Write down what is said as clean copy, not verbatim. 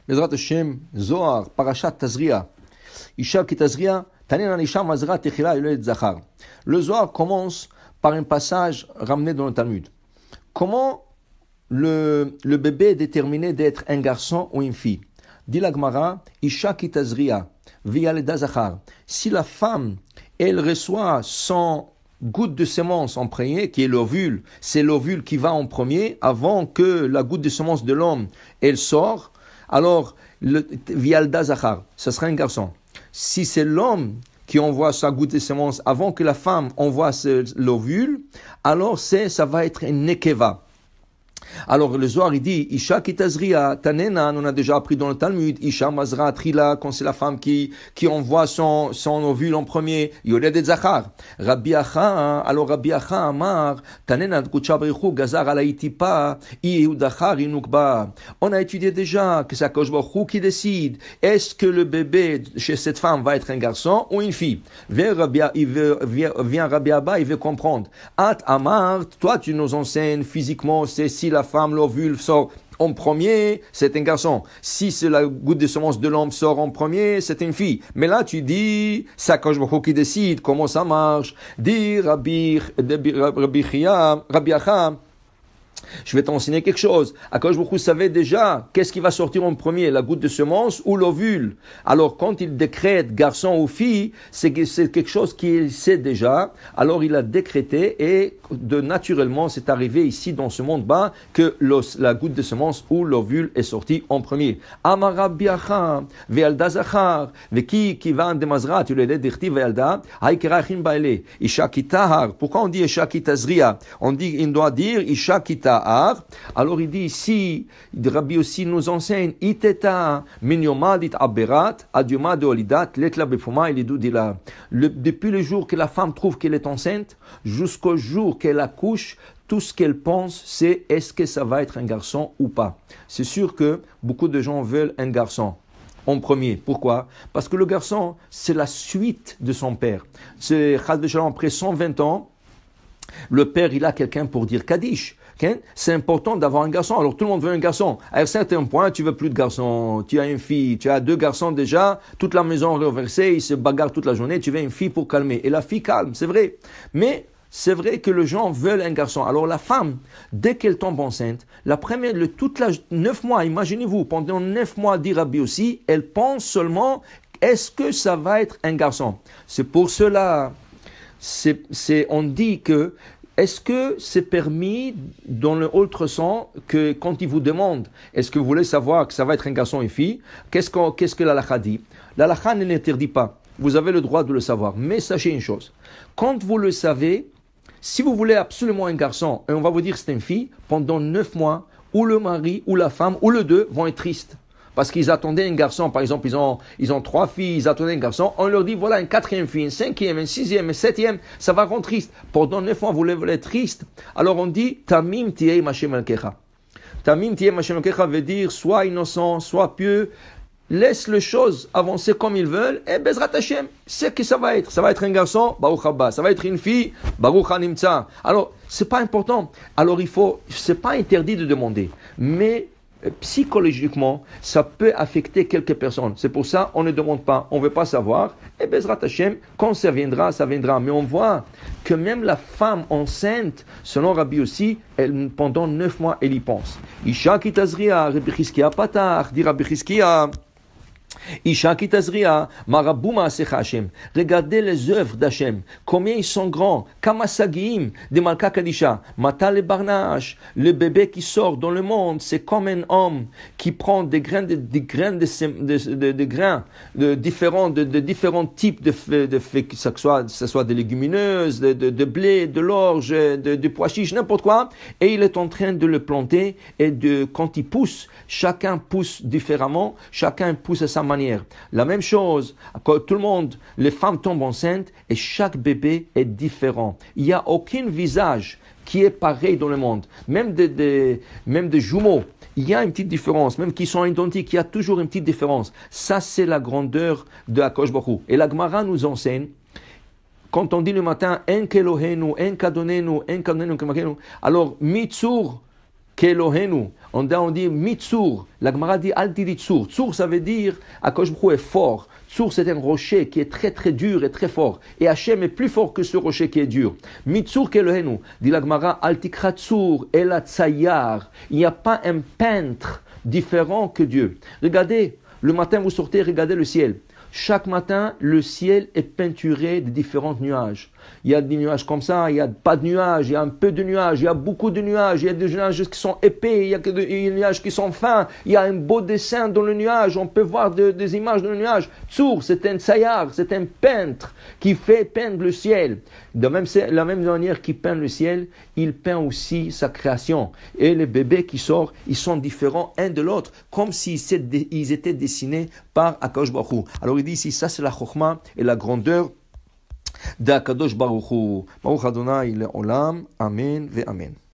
Bezrat Hashem, Zohar, Parashat Tazria. Isha ki Tazria, Tanen Isha Mazra Techila Yoledet Zachar. Le Zohar commence par un passage ramené dans le Talmud. Comment le bébé est déterminé d'être un garçon ou une fille? Dit la Gemara, Isha ki Tazria, Viyaleda Zachar. Si la femme, elle reçoit son goutte de semence en premier, qui est l'ovule, c'est l'ovule qui va en premier, avant que la goutte de semence de l'homme, elle sort, alors, Vialda Zachar, ce sera un garçon. Si c'est l'homme qui envoie sa goutte de semence avant que la femme envoie l'ovule, alors ça va être un nekeva. Alors le Zohar il dit Isha ki tazria tanena, on a déjà appris dans le Talmud, Isha mazra trila, quand c'est la femme qui envoie son ovule en premier, yoledet zachar. Rabbi Acha, alors Rabbi Acha amar tanena kucha berichu gazar alaitipa iudachar inukba. On a étudié déjà que c'est Akadosh Baruch Hu qui décide est-ce que le bébé chez cette femme va être un garçon ou une fille. Vient Rabbi Abba, il veut comprendre. At amar, toi tu nous enseignes physiquement, c'est si la femme, l'ovule sort en premier, c'est un garçon. Si c'est la goutte de semence de l'homme sort en premier, c'est une fille. Mais là, tu dis, c'est Akadosh Baruch Hu qui décide comment ça marche. Dis Rabbi Acha, je vais t'enseigner quelque chose. Akadosh Baruch Hu savait déjà qu'est-ce qui va sortir en premier, la goutte de semence ou l'ovule. Alors, quand il décrète garçon ou fille, c'est quelque chose qu'il sait déjà. Alors, il a décrété et naturellement, c'est arrivé ici dans ce monde-bas que la goutte de semence ou l'ovule est sortie en premier. Amar Rabbi Acha, ve'alda zachar, ve'ki kivan de mazrat, yuledet dirti ve'alda, ha'ikirachin ba'ele, isha ki tahar. Pourquoi on dit isha ki tazria? Il doit dire isha ki tahar. Alors il dit ici, Rabbi aussi nous enseigne, iteta min yomadit aberat, adioma de olidat, letla befuma, il dit là. Depuis le jour que la femme trouve qu'elle est enceinte, jusqu'au jour qu'elle accouche, tout ce qu'elle pense, c'est est-ce que ça va être un garçon ou pas. C'est sûr que beaucoup de gens veulent un garçon en premier. Pourquoi? Parce que le garçon, c'est la suite de son père. C'est après 120 ans, le père, il a quelqu'un pour dire Kaddish. Okay? C'est important d'avoir un garçon. Alors tout le monde veut un garçon. À un certain point, tu veux plus de garçons. Tu as une fille, tu as 2 garçons déjà. Toute la maison renversée, ils se bagarrent toute la journée. Tu veux une fille pour calmer. Et la fille calme, c'est vrai. Mais c'est vrai que les gens veulent un garçon. Alors la femme, dès qu'elle tombe enceinte, toute la 9 mois, imaginez-vous, pendant 9 mois, dit Rabbi aussi, elle pense seulement, est-ce que ça va être un garçon? C'est pour cela, on dit que, est-ce que c'est permis dans le ultrason que quand il vous demande, est-ce que vous voulez savoir que ça va être un garçon ou une fille, qu'est-ce que l'halakha dit? L'halakha ne l'interdit pas. Vous avez le droit de le savoir. Mais sachez une chose, quand vous le savez, si vous voulez absolument un garçon, et on va vous dire que c'est une fille, pendant 9 mois, ou le mari, ou la femme, ou les deux vont être tristes. Parce qu'ils attendaient un garçon, par exemple, ils ont 3 filles, ils attendaient un garçon, on leur dit, voilà, une 4e fille, une 5e, une 6e, une 7e, ça va rendre triste. Pendant 9 mois, vous voulez être triste. Alors on dit, Tamim tiei Mashem Elkecha. Tamim tiei Mashem Elkecha veut dire, sois innocent, sois pieux, laisse les choses avancer comme ils veulent, et Bezrat Hashem, c'est que ça va être. Ça va être un garçon, Baruch Haba. Ça va être une fille, Baruch Hanimtza. Alors, c'est pas important. Alors, c'est pas interdit de demander. Mais, psychologiquement, ça peut affecter quelques personnes. C'est pour ça, on ne demande pas, on veut pas savoir. Et Bezrat Hashem, quand ça viendra, ça viendra. Mais on voit que même la femme enceinte, selon Rabbi aussi, pendant 9 mois, elle y pense. Isha ki tazria, Rabbi Chizkiya patach, dit Rabbi Chizkiya. Isha ki tazria, marabou ma'asecha Hashem. Regardez les œuvres d'Hashem. Combien ils sont grands. Kamasagiim de Malka Kadisha. Mata le barnash. Le bébé qui sort dans le monde, c'est comme un homme qui prend des grains de différents types que ce soit des légumineuses, de blé, de l'orge, de pois chiches, n'importe quoi. Et il est en train de le planter et quand il pousse, chacun pousse différemment, chacun pousse à sa manière. La même chose, quand tout le monde, les femmes tombent enceintes et chaque bébé est différent. Il n'y a aucun visage qui est pareil dans le monde. Même des jumeaux, il y a une petite différence. Même qui sont identiques, il y a toujours une petite différence. Ça, c'est la grandeur de Akadosh Baruch Hu. Et la Gemara nous enseigne, quand on dit le matin, En kelohenu, en kadonenu, en kadonenu, alors, mitzur, Kelohenu. On dit Mitsur. La Gemara dit Altidi Tsur. Tsur, ça veut dire Akadosh Baruch Hu est fort. Tsur, c'est un rocher qui est très très dur et très fort. Et Hachem est plus fort que ce rocher qui est dur. Mitsur Kelohenu. Dit la Gemara Altikra Tsur Ela Tsayar. Il n'y a pas un peintre différent que Dieu. Regardez, le matin vous sortez, regardez le ciel. Chaque matin, le ciel est peinturé de différents nuages. Il y a des nuages comme ça, il n'y a pas de nuages, il y a un peu de nuages, il y a beaucoup de nuages, il y a des nuages qui sont épais, il y a des nuages qui sont fins, il y a un beau dessin dans le nuage, on peut voir des images dans le nuage. Tsur, c'est un tsayar, c'est un peintre qui fait peindre le ciel. De la même manière qu'il peint le ciel, il peint aussi sa création. Et les bébés qui sortent, ils sont différents un de l'autre, comme s'ils étaient dessinés par Akadosh Baruch Hu. Alors il dit ici, ça c'est la chokhma et la grandeur d'Akadosh Baruch Hu. Baruch Adonai l'olam, amen ve amen.